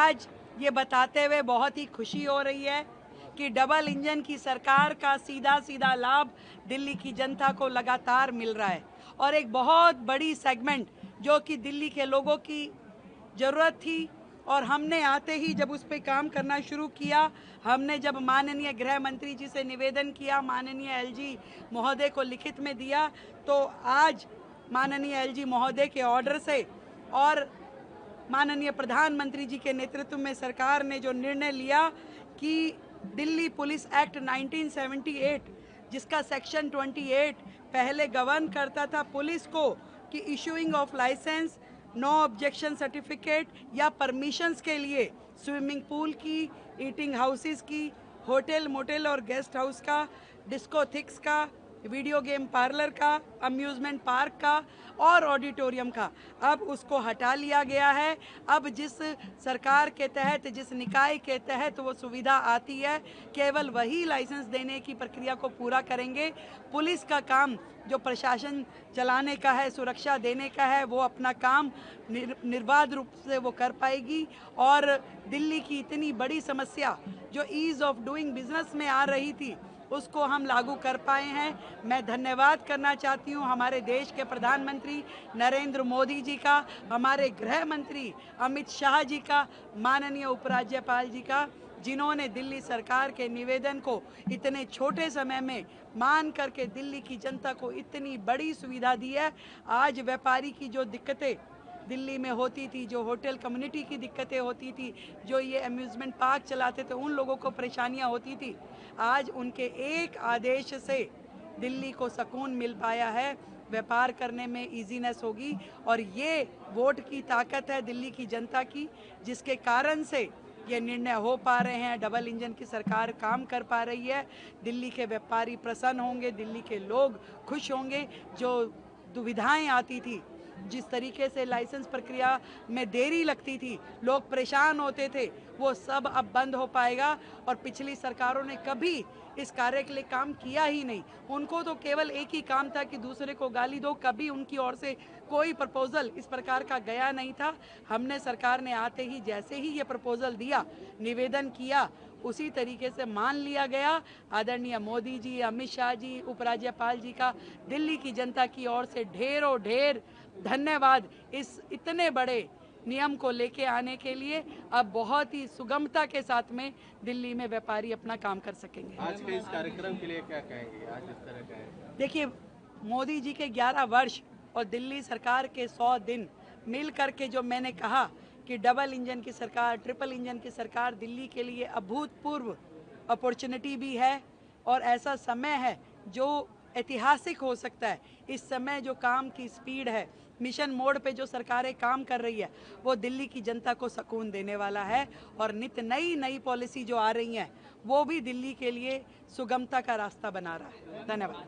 आज ये बताते हुए बहुत ही खुशी हो रही है कि डबल इंजन की सरकार का सीधा सीधा लाभ दिल्ली की जनता को लगातार मिल रहा है। और एक बहुत बड़ी सेगमेंट जो कि दिल्ली के लोगों की ज़रूरत थी, और हमने आते ही जब उस पर काम करना शुरू किया, हमने जब माननीय गृह मंत्री जी से निवेदन किया, माननीय एलजी महोदय को लिखित में दिया, तो आज माननीय एलजी महोदय के ऑर्डर से और माननीय प्रधानमंत्री जी के नेतृत्व में सरकार ने जो निर्णय लिया कि दिल्ली पुलिस एक्ट 1978, जिसका सेक्शन 28 पहले गवर्न करता था पुलिस को कि issuing of license, no objection certificate या परमिशंस के लिए स्विमिंग पूल की, ईटिंग हाउसेस की, होटल मोटेल और गेस्ट हाउस का, डिस्कोथिक्स का, वीडियो गेम पार्लर का, अम्यूज़मेंट पार्क का और ऑडिटोरियम का, अब उसको हटा लिया गया है। अब जिस सरकार के तहत, जिस निकाय के तहत वो सुविधा आती है, केवल वही लाइसेंस देने की प्रक्रिया को पूरा करेंगे। पुलिस का काम जो प्रशासन चलाने का है, सुरक्षा देने का है, वो अपना काम निर्बाध रूप से वो कर पाएगी। और दिल्ली की इतनी बड़ी समस्या जो ईज़ ऑफ डूइंग बिजनेस में आ रही थी, उसको हम लागू कर पाए हैं। मैं धन्यवाद करना चाहती हूँ हमारे देश के प्रधानमंत्री नरेंद्र मोदी जी का, हमारे गृह मंत्री अमित शाह जी का, माननीय उपराज्यपाल जी का, जिन्होंने दिल्ली सरकार के निवेदन को इतने छोटे समय में मान करके दिल्ली की जनता को इतनी बड़ी सुविधा दी है। आज व्यापारी की जो दिक्कतें दिल्ली में होती थी, जो होटल कम्युनिटी की दिक्कतें होती थी, जो ये अम्यूज़मेंट पार्क चलाते थे, उन लोगों को परेशानियां होती थी, आज उनके एक आदेश से दिल्ली को सुकून मिल पाया है। व्यापार करने में इजीनेस होगी और ये वोट की ताकत है दिल्ली की जनता की, जिसके कारण से ये निर्णय हो पा रहे हैं। डबल इंजन की सरकार काम कर पा रही है। दिल्ली के व्यापारी प्रसन्न होंगे, दिल्ली के लोग खुश होंगे। जो दुविधाएं आती थी, जिस तरीके से लाइसेंस प्रक्रिया में देरी लगती थी, लोग परेशान होते थे, वो सब अब बंद हो पाएगा। और पिछली सरकारों ने कभी इस कार्य के लिए काम किया ही नहीं। उनको तो केवल एक ही काम था कि दूसरे को गाली दो, कभी उनकी ओर से कोई प्रपोजल इस प्रकार का गया नहीं था। हमने सरकार ने आते ही जैसे ही ये प्रपोजल दिया, निवेदन किया, उसी तरीके से मान लिया गया। आदरणीय मोदी जी, अमित शाह जी, उपराज्यपाल जी का दिल्ली की जनता की ओर से ढेरों ढेर धन्यवाद इस इतने बड़े नियम को लेके आने के लिए। अब बहुत ही सुगमता के साथ में दिल्ली में व्यापारी अपना काम कर सकेंगे। आज के इस कार्यक्रम के लिए क्या कहेंगे? आज इस तरह का है, देखिए, मोदी जी के 11 वर्ष और दिल्ली सरकार के 100 दिन मिल करके जो मैंने कहा कि डबल इंजन की सरकार, ट्रिपल इंजन की सरकार दिल्ली के लिए अभूतपूर्व अपॉर्चुनिटी भी है और ऐसा समय है जो ऐतिहासिक हो सकता है। इस समय जो काम की स्पीड है, मिशन मोड पे जो सरकारें काम कर रही है, वो दिल्ली की जनता को सुकून देने वाला है। और नित नई नई पॉलिसी जो आ रही हैं, वो भी दिल्ली के लिए सुगमता का रास्ता बना रहा है। धन्यवाद।